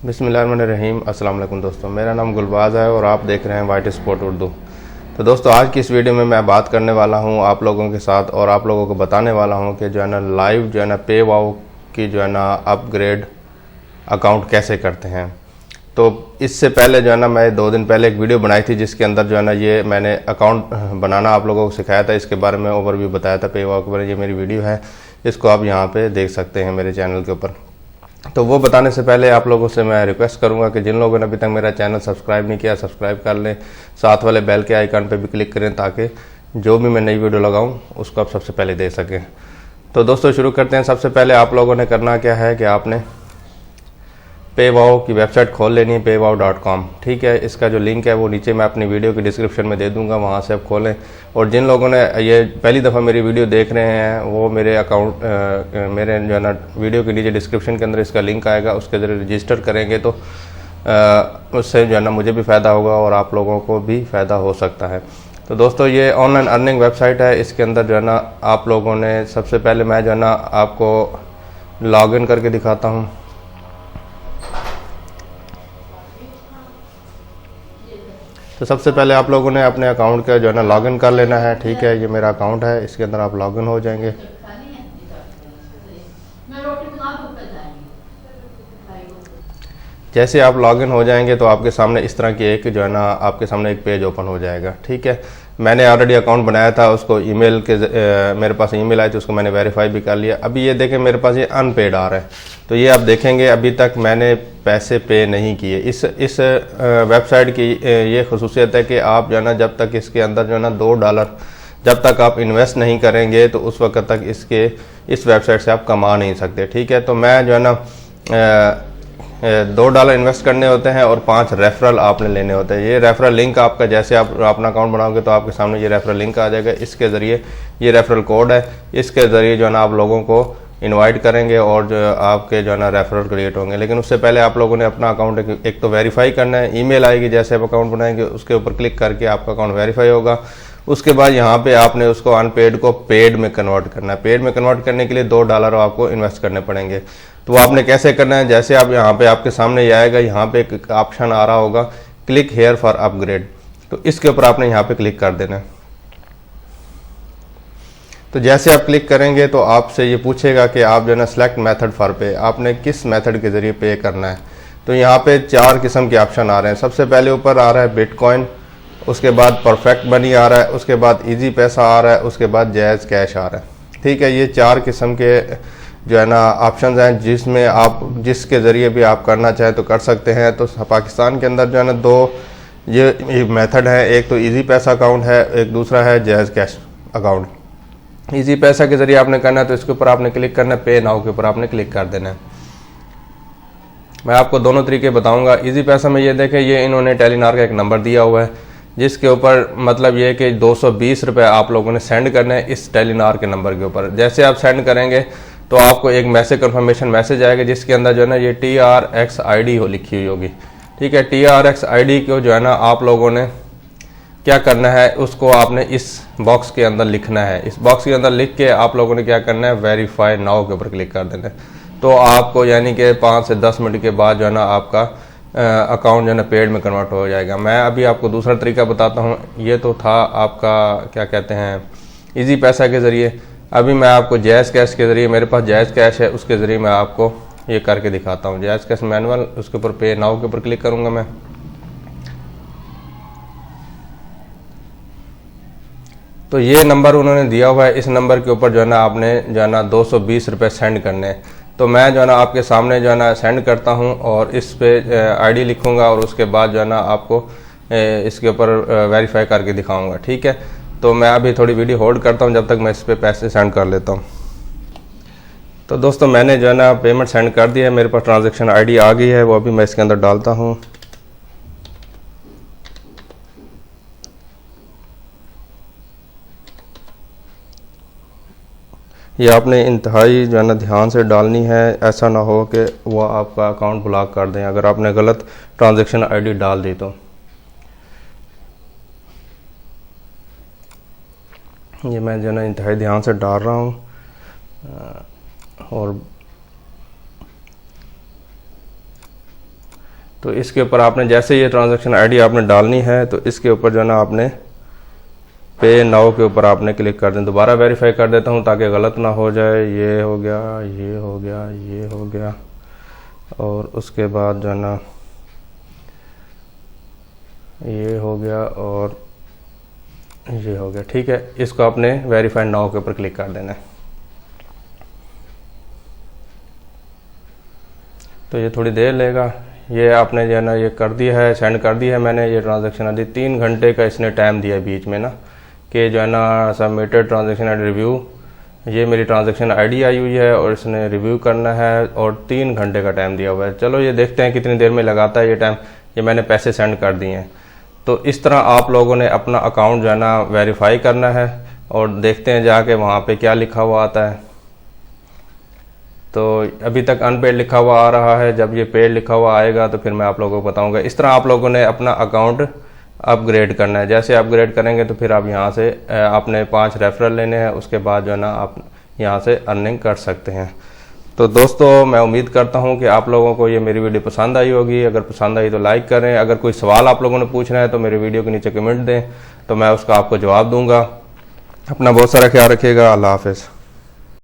बिस्मिल्लाहिर्रहमानिर्रहीम। अस्सलाम वालेकुम दोस्तों, मेरा नाम गुलबाज है और आप देख रहे हैं वाइट स्पॉट उर्दू। तो दोस्तों, आज की इस वीडियो में मैं बात करने वाला हूं आप लोगों के साथ और आप लोगों को बताने वाला हूं कि जो है ना लाइव जो है ना पे वाओ की जो है ना अपग्रेड अकाउंट कैसे करते हैं। तो इससे पहले जो है ना मैं 2 दिन पहले एक वीडियो बनाई थी जिसके अंदर जो है ना ये मैंने अकाउंट बनाना आप लोगों को सिखाया था, इसके बारे में ओवरव्यू बताया था पे वाओ के बारे में। ये मेरी वीडियो है, इसको आप यहाँ पे देख सकते हैं मेरे चैनल के ऊपर। तो वो बताने से पहले आप लोगों से मैं रिक्वेस्ट करूंगा कि जिन लोगों ने अभी तक मेरा चैनल सब्सक्राइब नहीं किया, सब्सक्राइब कर लें, साथ वाले बेल के आइकन पे भी क्लिक करें ताकि जो भी मैं नई वीडियो लगाऊं उसको आप सबसे पहले देख सकें। तो दोस्तों शुरू करते हैं। सबसे पहले आप लोगों ने करना क्या है कि आपने पे वाओ की वेबसाइट खोल लेनी है, paywao.com। ठीक है, इसका जो लिंक है वो नीचे मैं अपनी वीडियो की डिस्क्रिप्शन में दे दूंगा, वहाँ से आप खोलें। और जिन लोगों ने ये पहली दफ़ा मेरी वीडियो देख रहे हैं वो मेरे अकाउंट मेरे जो है ना वीडियो के नीचे डिस्क्रिप्शन के अंदर इसका लिंक आएगा, उसके ज़रिए रजिस्टर करेंगे तो उससे जो है ना मुझे भी फ़ायदा होगा और आप लोगों को भी फ़ायदा हो सकता है। तो दोस्तों, ये ऑनलाइन अर्निंग वेबसाइट है। इसके अंदर जो है ना आप लोगों ने सबसे पहले मैं जो है ना आपको लॉगिन करके दिखाता हूँ। तो सबसे पहले आप लोगों ने अपने अकाउंट का जो है ना लॉगिन कर लेना है। ठीक है, ये मेरा अकाउंट है, इसके अंदर आप लॉगिन हो जाएंगे। जैसे आप लॉगिन हो जाएंगे तो आपके सामने इस तरह की एक जो है ना आपके सामने एक पेज ओपन हो जाएगा। ठीक है, मैंने ऑलरेडी अकाउंट बनाया था, उसको ईमेल के मेरे पास ईमेल आई थी, उसको मैंने वेरीफाई भी कर लिया। अभी ये देखें मेरे पास ये अनपेड आ रहा है, तो ये आप देखेंगे अभी तक मैंने पैसे पे नहीं किए। इस वेबसाइट की ये खसूसियत है कि आप जो है ना जब तक इसके अंदर जो है ना $2 जब तक आप इन्वेस्ट नहीं करेंगे तो उस वक्त तक इस वेबसाइट से आप कमा नहीं सकते। ठीक है, तो मैं जो है ना $2 इन्वेस्ट करने होते हैं और 5 रेफरल आपने लेने होते हैं। ये रेफरल लिंक आपका जैसे आप अपना अकाउंट बनाओगे तो आपके सामने ये रेफरल लिंक आ जाएगा। इसके ज़रिए ये रेफरल कोड है, इसके ज़रिए जो है ना आप लोगों को इनवाइट करेंगे और जो आपके जो है ना रेफरल क्रिएट होंगे। लेकिन उससे पहले आप लोगों ने अपना अकाउंट एक तो वेरीफाई करना है। ईमेल आएगी जैसे आप अकाउंट बनाएंगे, उसके ऊपर क्लिक करके आपका अकाउंट वेरीफाई होगा। उसके बाद यहाँ पे आपने उसको अनपेड को पेड में कन्वर्ट करना है। पेड में कन्वर्ट करने के लिए $2 आपको इन्वेस्ट करने पड़ेंगे। तो आपने कैसे करना है, जैसे आप यहाँ पे आपके सामने ये आएगा, यहाँ पे एक ऑप्शन आ रहा होगा क्लिक हेयर फॉर अपग्रेड, तो इसके ऊपर आपने यहाँ पे क्लिक कर देना है। तो जैसे आप क्लिक करेंगे तो आपसे ये पूछेगा कि आप जो है ना सेलेक्ट मेथड फॉर पे, आपने किस मेथड के ज़रिए पे करना है। तो यहाँ पे 4 किस्म के ऑप्शन आ रहे हैं। सबसे पहले ऊपर आ रहा है बिटकॉइन, उसके बाद परफेक्ट मनी आ रहा है, उसके बाद इजी पैसा आ रहा है, उसके बाद जायज़ कैश आ रहा है। ठीक है, ये 4 किस्म के जो है ना ऑप्शंस हैं जिसमें आप जिसके ज़रिए भी आप करना चाहें तो कर सकते हैं। तो पाकिस्तान के अंदर जो है ना 2 ये मेथड है, एक तो इजी पैसा अकाउंट है, एक दूसरा है जायज़ कैश अकाउंट। इजी पैसा के ज़रिए आपने करना है तो इसके ऊपर आपने क्लिक करना है, पे नाउ के ऊपर आपने क्लिक कर देना है। मैं आपको दोनों तरीके बताऊंगा। इजी पैसा में ये देखें, ये इन्होंने टेलीनॉर का एक नंबर दिया हुआ है जिसके ऊपर मतलब ये कि 220 रुपये आप लोगों ने सेंड करना है इस टेलीनॉर के नंबर के ऊपर। जैसे आप सेंड करेंगे तो आपको एक मैसेज कन्फर्मेशन मैसेज आएगा जिसके अंदर जो है ना ये TRX ID हो लिखी हुई होगी। ठीक है, TRX ID को जो है ना आप लोगों ने क्या करना है, उसको आपने इस बॉक्स के अंदर लिखना है। इस बॉक्स के अंदर लिख के आप लोगों ने क्या करना है, वेरीफाई नाउ के ऊपर क्लिक कर देना है। तो आपको यानी कि 5 से 10 मिनट के बाद जो है ना आपका अकाउंट जो है ना पेड में कन्वर्ट हो जाएगा। मैं अभी आपको दूसरा तरीका बताता हूँ। ये तो था आपका क्या कहते हैं इजी पैसा के ज़रिए। अभी मैं आपको जायज़ कैश के ज़रिए, मेरे पास जायज़ कैश है, उसके ज़रिए मैं आपको ये करके दिखाता हूँ। जायज़ कैश मैनुअल, उसके ऊपर पे नाउ के ऊपर क्लिक करूँगा मैं। तो ये नंबर उन्होंने दिया हुआ है, इस नंबर के ऊपर जो है ना आपने जो है ना 220 रुपये सेंड करने हैं। तो मैं जो है ना आपके सामने जो है ना सेंड करता हूँ और इस पे ID लिखूँगा और उसके बाद जो है ना आपको इसके ऊपर वेरीफाई करके दिखाऊँगा। ठीक है, तो मैं अभी थोड़ी वीडियो होल्ड करता हूँ जब तक मैं इस पे पैसे सेंड कर लेता हूँ। तो दोस्तों, मैंने जो है ना पेमेंट सेंड कर दिया है, मेरे पास ट्रांजेक्शन ID आ गई है, वो अभी मैं इसके अंदर डालता हूँ। ये आपने इंतहाई जो है ना ध्यान से डालनी है, ऐसा ना हो कि वो आपका अकाउंट ब्लॉक कर दें अगर आपने गलत ट्रांजैक्शन ID डाल दी। तो ये मैं जो है ना इंतहाई ध्यान से डाल रहा हूँ और तो इसके ऊपर आपने जैसे ये ट्रांजैक्शन आईडी आपने डालनी है तो इसके ऊपर जो है ना आपने पे नाउ के ऊपर आपने क्लिक कर दें। दोबारा वेरीफाई कर देता हूँ ताकि गलत ना हो जाए। ये हो गया, ये हो गया, ये हो गया, और उसके बाद जो है ना ये हो गया और ये हो गया। ठीक है, इसको आपने वेरीफाइड नाउ के ऊपर क्लिक कर देना है। तो ये थोड़ी देर लेगा। ये आपने जो है ना ये कर दिया है, सेंड कर दिया है मैंने ये ट्रांजैक्शन आईडी। 3 घंटे का इसने टाइम दिया है बीच में ना कि जो है ना सबमिटेड ट्रांजैक्शन आईडी रिव्यू, ये मेरी ट्रांजैक्शन आईडी आई हुई है और इसने रिव्यू करना है और 3 घंटे का टाइम दिया हुआ है। चलो ये देखते हैं कितनी देर में लगाता है ये टाइम। ये मैंने पैसे सेंड कर दिए हैं। तो इस तरह आप लोगों ने अपना अकाउंट जो है ना वेरीफाई करना है और देखते हैं जाके वहाँ पे क्या लिखा हुआ आता है। तो अभी तक अनपेड लिखा हुआ आ रहा है, जब ये पेड लिखा हुआ आएगा तो फिर मैं आप लोगों को बताऊंगा। इस तरह आप लोगों ने अपना अकाउंट अपग्रेड करना है। जैसे अपग्रेड करेंगे तो फिर आप यहाँ से आपने 5 रेफरल लेने हैं, उसके बाद जो है ना आप यहाँ से अर्निंग कर सकते हैं। तो दोस्तों मैं उम्मीद करता हूँ कि आप लोगों को ये मेरी वीडियो पसंद आई होगी। अगर पसंद आई तो लाइक करें। अगर कोई सवाल आप लोगों ने पूछना है तो मेरे वीडियो के नीचे कमेंट दें तो मैं उसका आपको जवाब दूंगा। अपना बहुत सारा ख्याल रखिएगा। अल्लाह हाफिज़।